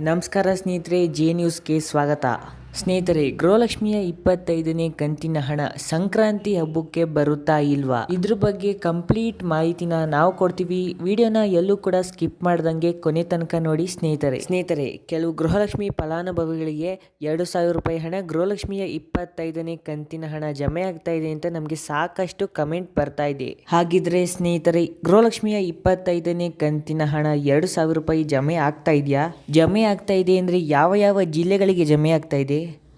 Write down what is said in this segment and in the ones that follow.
ನಮಸ್ಕಾರ ಸ್ನೇಹಿತರೆ, ಜೆ ನ್ಯೂಸ್ಗೆ ಸ್ವಾಗತ. ಸ್ನೇಹಿತರೆ, ಗೃಹಲಕ್ಷ್ಮಿಯ 25ನೇ ಕಂತಿನ ಹಣ ಸಂಕ್ರಾಂತಿ ಹಬ್ಬಕ್ಕೆ ಬರುತ್ತಾ ಇಲ್ವಾ? ಇದ್ರ ಬಗ್ಗೆ ಕಂಪ್ಲೀಟ್ ಮಾಹಿತಿನ ನಾವು ಕೊಡ್ತೀವಿ. ವಿಡಿಯೋನ ಎಲ್ಲೂ ಕೂಡ ಸ್ಕಿಪ್ ಮಾಡ್ದಂಗೆ ಕೊನೆ ತನಕ ನೋಡಿ ಸ್ನೇಹಿತರೆ. ಕೆಲವು ಗೃಹಲಕ್ಷ್ಮಿ ಫಲಾನುಭವಿಗಳಿಗೆ 2,000 ರೂಪಾಯಿ ಹಣ ಗೃಹಲಕ್ಷ್ಮಿಯ 25ನೇ ಕಂತಿನ ಹಣ ಜಮೆ ಆಗ್ತಾ ಇದೆ ಅಂತ ನಮಗೆ ಸಾಕಷ್ಟು ಕಮೆಂಟ್ ಬರ್ತಾ ಇದೆ. ಹಾಗಿದ್ರೆ ಸ್ನೇಹಿತರೆ, ಗೃಹಲಕ್ಷ್ಮಿಯ 25ನೇ ಕಂತಿನ ಹಣ 2,000 ರೂಪಾಯಿ ಜಮೆ ಆಗ್ತಾ ಇದೆಯಾ? ಜಮೆ ಆಗ್ತಾ ಇದೆ ಅಂದ್ರೆ ಯಾವ ಜಿಲ್ಲೆಗಳಿಗೆ ಜಮೆ ಆಗ್ತಾ ಇದೆ?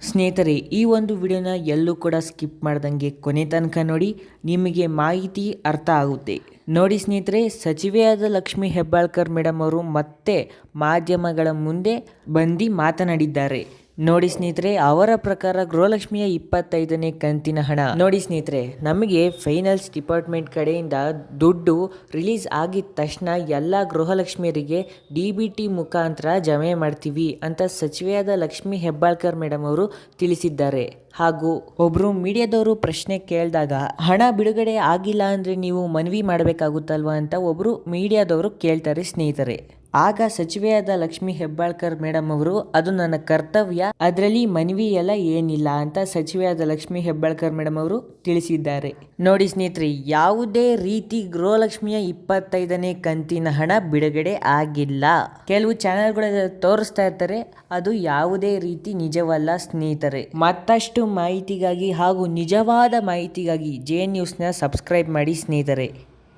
ಸ್ನೇಹಿತರೆ, ಈ ಒಂದು ವಿಡಿಯೋನ ಎಲ್ಲೂ ಕೂಡ ಸ್ಕಿಪ್ ಮಾಡ್ದಂಗೆ ಕೊನೆ ತನಕ ನೋಡಿ, ನಿಮಗೆ ಮಾಹಿತಿ ಅರ್ಥ ಆಗುತ್ತೆ. ನೋಡಿ ಸ್ನೇಹಿತರೆ, ಸಚಿವೆಯಾದ ಲಕ್ಷ್ಮಿ ಹೆಬ್ಬಾಳ್ಕರ್ ಮೇಡಮ್ ಅವರು ಮತ್ತೆ ಮಾಧ್ಯಮಗಳ ಮುಂದೆ ಬಂದು ಮಾತನಾಡಿದ್ದಾರೆ. ನೋಡಿ ಸ್ನೇಹಿತರೆ, ಅವರ ಪ್ರಕಾರ ಗೃಹಲಕ್ಷ್ಮಿಯ 25ನೇ ಕಂತಿನ ಹಣ ನೋಡಿ ಸ್ನೇಹಿತರೆ, ನಮಗೆ ಫೈನಾನ್ಸ್ ಡಿಪಾರ್ಟ್ಮೆಂಟ್ ಕಡೆಯಿಂದ ದುಡ್ಡು ರಿಲೀಸ್ ಆಗಿದ ತಕ್ಷಣ ಎಲ್ಲ ಗೃಹಲಕ್ಷ್ಮಿಯರಿಗೆ DBT ಮುಖಾಂತರ ಜಮೆ ಮಾಡ್ತೀವಿ ಅಂತ ಸಚಿವೆಯಾದ ಲಕ್ಷ್ಮಿ ಹೆಬ್ಬಾಳ್ಕರ್ ಮೇಡಮ್ ಅವರು ತಿಳಿಸಿದ್ದಾರೆ. ಹಾಗೂ ಒಬ್ರು ಮೀಡಿಯಾದವರು ಪ್ರಶ್ನೆ ಕೇಳಿದಾಗ ಹಣ ಬಿಡುಗಡೆ ಆಗಿಲ್ಲ ಅಂದ್ರೆ ನೀವು ಮನವಿ ಮಾಡಬೇಕಾಗುತ್ತಲ್ವಾ ಅಂತ ಒಬ್ರು ಮೀಡಿಯಾದವರು ಕೇಳ್ತಾರೆ ಸ್ನೇಹಿತರೆ. ಆಗ ಸಚಿವೆಯಾದ ಲಕ್ಷ್ಮಿ ಹೆಬ್ಬಾಳ್ಕರ್ ಮೇಡಮ್ ಅವರು, ಅದು ನನ್ನ ಕರ್ತವ್ಯ, ಅದರಲ್ಲಿ ಮನವಿ ಎಲ್ಲ ಏನಿಲ್ಲ ಅಂತ ಸಚಿವೆಯಾದ ಲಕ್ಷ್ಮಿ ಹೆಬ್ಬಾಳ್ಕರ್ ಮೇಡಮ್ ಅವರು ತಿಳಿಸಿದ್ದಾರೆ. ನೋಡಿ ಸ್ನೇಹಿತರೆ, ಯಾವುದೇ ರೀತಿ ಗೃಹಲಕ್ಷ್ಮಿಯ 25ನೇ ಕಂತಿನ ಹಣ ಬಿಡುಗಡೆ ಆಗಿಲ್ಲ. ಕೆಲವು ಚಾನೆಲ್ಗಳು ತೋರಿಸ್ತಾ ಇರ್ತಾರೆ, ಅದು ಯಾವುದೇ ರೀತಿ ನಿಜವಲ್ಲ ಸ್ನೇಹಿತರೆ. ಮತ್ತಷ್ಟು ಮಾಹಿತಿಗಾಗಿ ಹಾಗೂ ನಿಜವಾದ ಮಾಹಿತಿಗಾಗಿ ಜೆ ನ್ಯೂಸ್ನ ಸಬ್ಸ್ಕ್ರೈಬ್ ಮಾಡಿ ಸ್ನೇಹಿತರೆ.